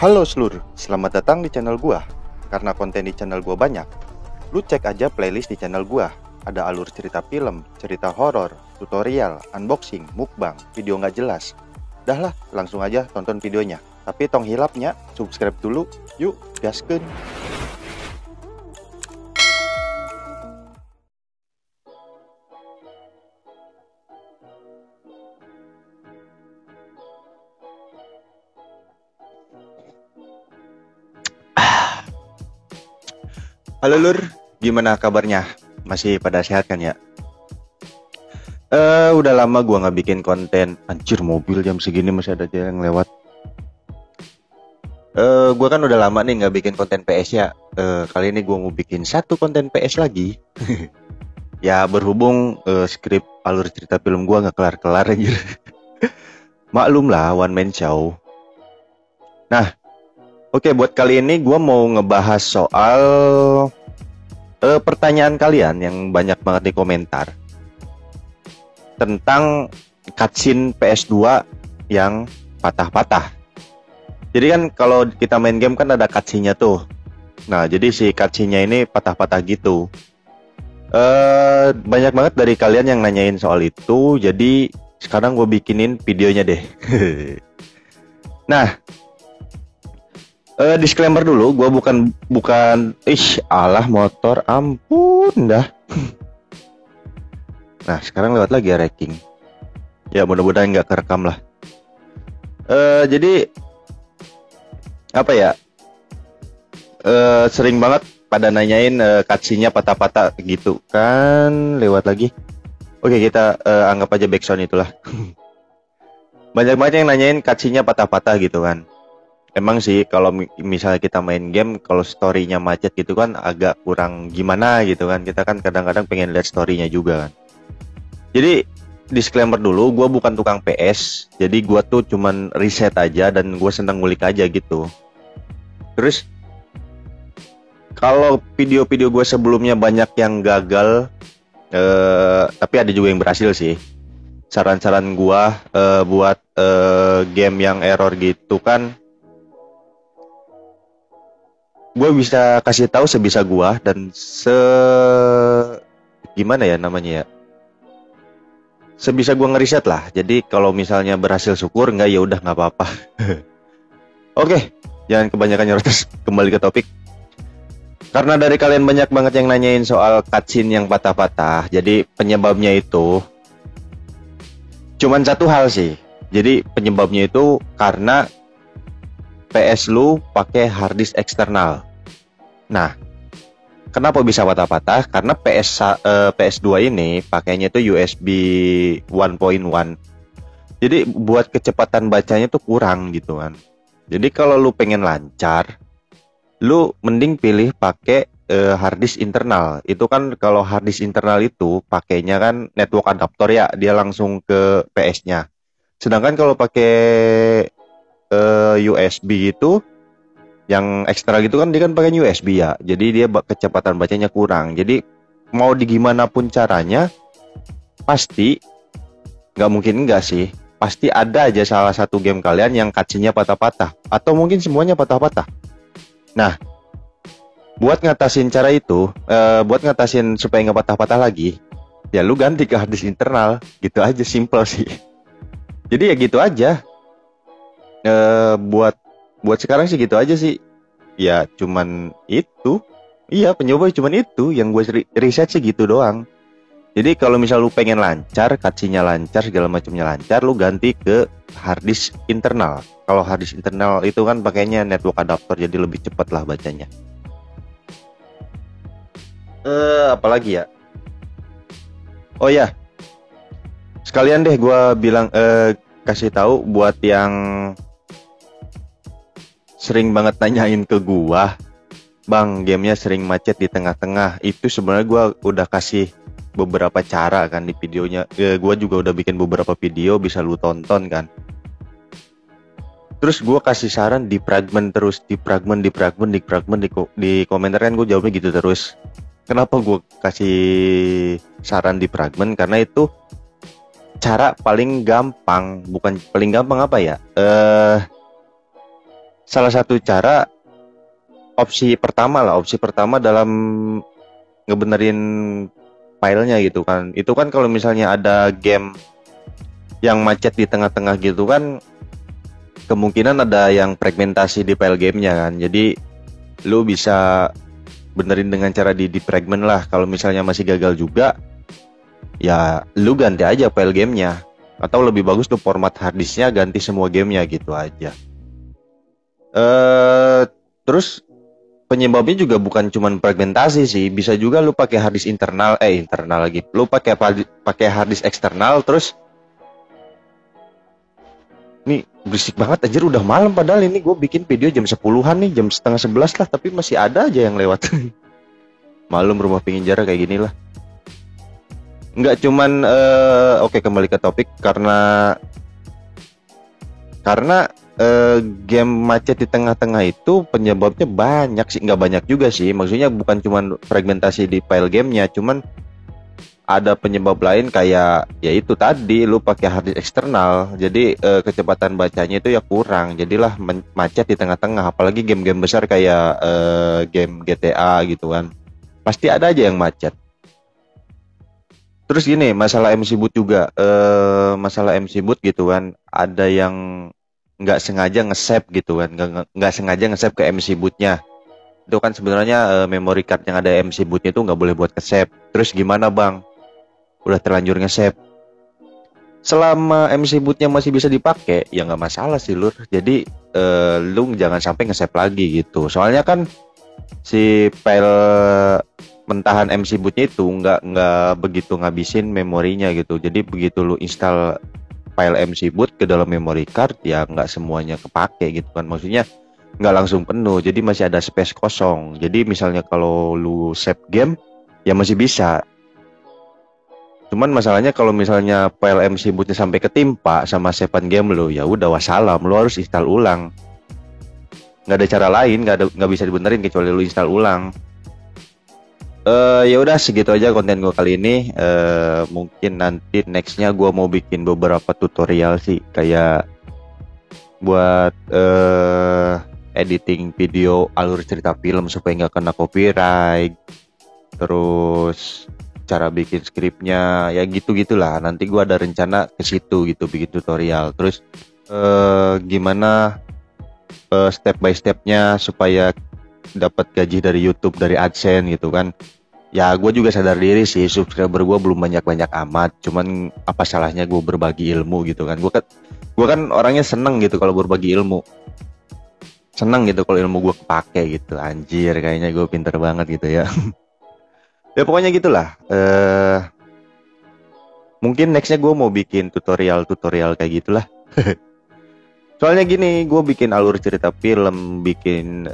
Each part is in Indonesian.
Halo seluruh, selamat datang di channel gua. Karena konten di channel gua banyak, lu cek aja playlist di channel gua. Ada alur cerita film, cerita horor, tutorial, unboxing, mukbang, video nggak jelas. Dah lah, langsung aja tonton videonya. Tapi tong hilapnya, subscribe dulu. Yuk, gaskeun. Halo lur, gimana kabarnya? Masih pada sehat kan ya? Udah lama gua nggak bikin konten. Anjir, mobil jam segini masih ada aja yang lewat. Gua kan udah lama nih nggak bikin konten PS ya. Kali ini gua mau bikin satu konten PS lagi. Ya berhubung skrip alur cerita film gua nggak kelar-kelar anjir. Maklum lah, one man show. Nah, oke, buat kali ini gua mau ngebahas soal pertanyaan kalian yang banyak banget di komentar tentang cutscene PS2 yang patah-patah. Jadi kan kalau kita main game kan ada cutscene-nya tuh. Nah, jadi si cutscene-nya ini patah-patah gitu. Banyak banget dari kalian yang nanyain soal itu. Jadi sekarang gue bikinin videonya deh. Nah, disclaimer dulu, gue bukan alah motor, ampun dah. Nah, sekarang lewat lagi ya ranking. Ya mudah-mudahan nggak kerekam lah. Jadi apa ya? Sering banget pada nanyain cutscene-nya patah-patah gitu kan. Lewat lagi. Oke, kita anggap aja backsound itulah. Banyak banget yang nanyain cutscene-nya patah-patah gitu kan. Emang sih kalau misalnya kita main game, kalau story-nya macet gitu kan agak kurang gimana gitu kan. Kita kan kadang-kadang pengen lihat story-nya juga kan. Jadi disclaimer dulu, gue bukan tukang PS. Jadi gue tuh cuman riset aja dan gue seneng ngulik aja gitu. Terus kalau video-video gue sebelumnya banyak yang gagal, tapi ada juga yang berhasil sih. Saran-saran gue buat game yang error gitu kan, gue bisa kasih tahu sebisa gue dan gimana ya namanya ya, sebisa gue ngeriset lah. Jadi kalau misalnya berhasil syukur, nggak ya udah nggak apa-apa. Oke, jangan kebanyakan nyerocos, kembali ke topik. Karena dari kalian banyak banget yang nanyain soal cutscene yang patah-patah, jadi penyebabnya itu cuman satu hal sih. Jadi penyebabnya itu karena PS lu pakai hard disk eksternal. Nah, kenapa bisa patah-patah? Karena PS2 ini pakainya itu USB 1.1. Jadi buat kecepatan bacanya tuh kurang gitu kan. Jadi kalau lu pengen lancar, lu mending pilih pakai hard disk internal. Itu kan kalau hard disk internal itu pakainya kan network adapter ya, dia langsung ke PS-nya. Sedangkan kalau pakai USB itu yang eksternal gitu kan, dia kan pakai USB ya, jadi dia kecepatan bacanya kurang. Jadi mau di gimana pun caranya, pasti nggak mungkin enggak sih, pasti ada aja salah satu game kalian yang cutscene-nya patah-patah, atau mungkin semuanya patah-patah. Nah, buat ngatasin cara itu, buat ngatasin supaya nggak patah-patah lagi, ya lu ganti ke hard disk internal, gitu aja, simple sih. Jadi ya gitu aja. Buat sekarang sih gitu aja sih. Ya cuman itu. Iya, penyebabnya cuman itu. Yang gue riset sih gitu doang. Jadi kalau misal lu pengen lancar, cutscene-nya lancar, segala macamnya lancar, lu ganti ke hard disk internal. Kalau hard disk internal itu kan pakainya network adapter, jadi lebih cepat lah bacanya. Apalagi ya? Oh ya, sekalian deh gue bilang, kasih tahu buat yang sering banget nanyain ke gua, bang, gamenya sering macet di tengah-tengah. Itu sebenarnya gua udah kasih beberapa cara kan di videonya. Gua juga udah bikin beberapa video, bisa lu tonton kan. Terus gua kasih saran di fragment terus, di komentar kan gua jawabnya gitu terus. Kenapa gua kasih saran di fragment? Karena itu cara paling gampang, bukan paling gampang apa ya? salah satu cara, opsi pertama dalam ngebenerin filenya gitu kan. Itu kan kalau misalnya ada game yang macet di tengah-tengah gitu kan, kemungkinan ada yang fragmentasi di file gamenya kan. Jadi lu bisa benerin dengan cara di defragment lah. Kalau misalnya masih gagal juga, ya lu ganti aja file gamenya. Atau lebih bagus tuh format harddisknya ganti semua gamenya gitu aja. Terus penyebabnya juga bukan cuman fragmentasi sih, bisa juga lu pakai harddisk internal lagi. Lu pakai harddisk eksternal. Terus nih berisik banget anjir, udah malam padahal ini gue bikin video jam 10-an nih, jam setengah 11 lah, tapi masih ada aja yang lewat. Malum rumah pinggir jarak kayak gini lah. Nggak cuman oke, kembali ke topik. Karena game macet di tengah-tengah itu penyebabnya banyak sih, nggak banyak juga sih, maksudnya bukan cuman fragmentasi di file gamenya, cuman ada penyebab lain kayak yaitu tadi lu pakai harddisk eksternal, jadi kecepatan bacanya itu ya kurang, jadilah macet di tengah-tengah. Apalagi game-game besar kayak game GTA gitu kan, pasti ada aja yang macet. Terus gini, masalah MC boot juga, masalah MC boot gitu kan, ada yang nggak sengaja nge-save gitu kan, nggak sengaja nge-save ke MC bootnya. Itu kan sebenarnya memory card yang ada MC bootnya itu nggak boleh buat ke-save. Terus gimana bang? Udah terlanjur nge-save, selama MC bootnya masih bisa dipakai ya nggak masalah sih lur. Jadi lu jangan sampai nge-save lagi gitu. Soalnya kan si file mentahan MC bootnya itu nggak begitu ngabisin memorinya gitu. Jadi begitu lu install file MC boot ke dalam memory card ya nggak semuanya kepake gitu kan, maksudnya nggak langsung penuh, jadi masih ada space kosong. Jadi misalnya kalau lu save game ya masih bisa. Cuman masalahnya kalau misalnya file MC bootnya sampai ketimpa sama savean game lo, ya udah wassalam, lo harus install ulang. Nggak ada cara lain, nggak bisa dibenerin kecuali lo install ulang. Ya udah segitu aja konten gue kali ini. Mungkin nanti nextnya gue mau bikin beberapa tutorial sih, kayak buat editing video alur cerita film supaya nggak kena copyright. Terus cara bikin skripnya ya gitu-gitulah. Nanti gua ada rencana ke situ gitu, bikin tutorial. Terus gimana step by stepnya supaya dapat gaji dari YouTube, dari AdSense gitu kan. Ya gue juga sadar diri sih, subscriber gue belum banyak-banyak amat. Cuman apa salahnya gue berbagi ilmu gitu kan. Gue kan orangnya seneng gitu kalau berbagi ilmu, seneng gitu kalau ilmu gue kepake gitu. Anjir, kayaknya gue pinter banget gitu ya. Ya pokoknya gitulah. Mungkin nextnya gue mau bikin tutorial kayak gitulah. Soalnya gini, gue bikin alur cerita film, bikin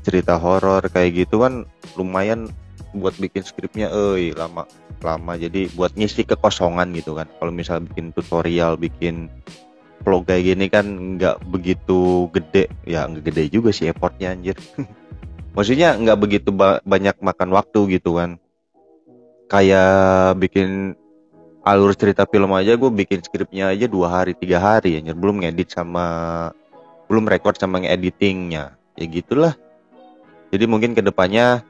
cerita horor kayak gitu kan lumayan buat bikin skripnya, lama. Jadi buat ngisi kekosongan gitu kan. Kalau misal bikin tutorial, bikin vlog kayak gini kan nggak begitu gede, ya nggak gede juga sih effortnya anjir. Maksudnya nggak begitu banyak makan waktu gitu kan. Kayak bikin alur cerita film aja, gue bikin skripnya aja 2 hari 3 hari ya, belum record sama ngeditingnya ya gitulah. Jadi mungkin kedepannya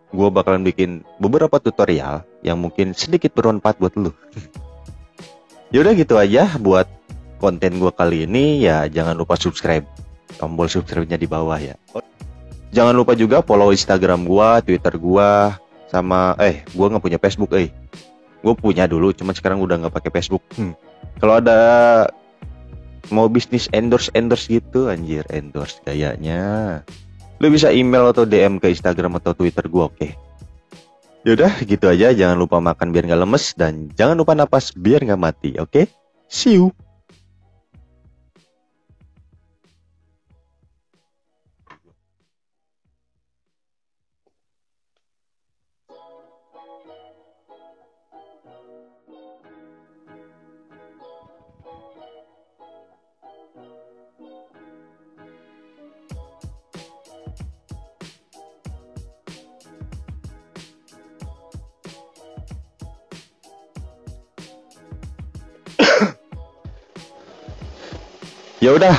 gue bakalan bikin beberapa tutorial yang mungkin sedikit bermanfaat buat lu. Yaudah gitu aja buat konten gue kali ini ya. Jangan lupa subscribe, tombol subscribe-nya di bawah ya. Jangan lupa juga follow Instagram gue, Twitter gue, sama gue nggak punya Facebook. Gue punya dulu, cuman sekarang udah nggak pakai Facebook. Kalau ada mau bisnis endorse gitu, anjir endorse gayanya, lu bisa email atau DM ke Instagram atau Twitter gue, oke? Yaudah gitu aja. Jangan lupa makan biar nggak lemes, dan jangan lupa napas biar nggak mati, oke? See you. Ya udah,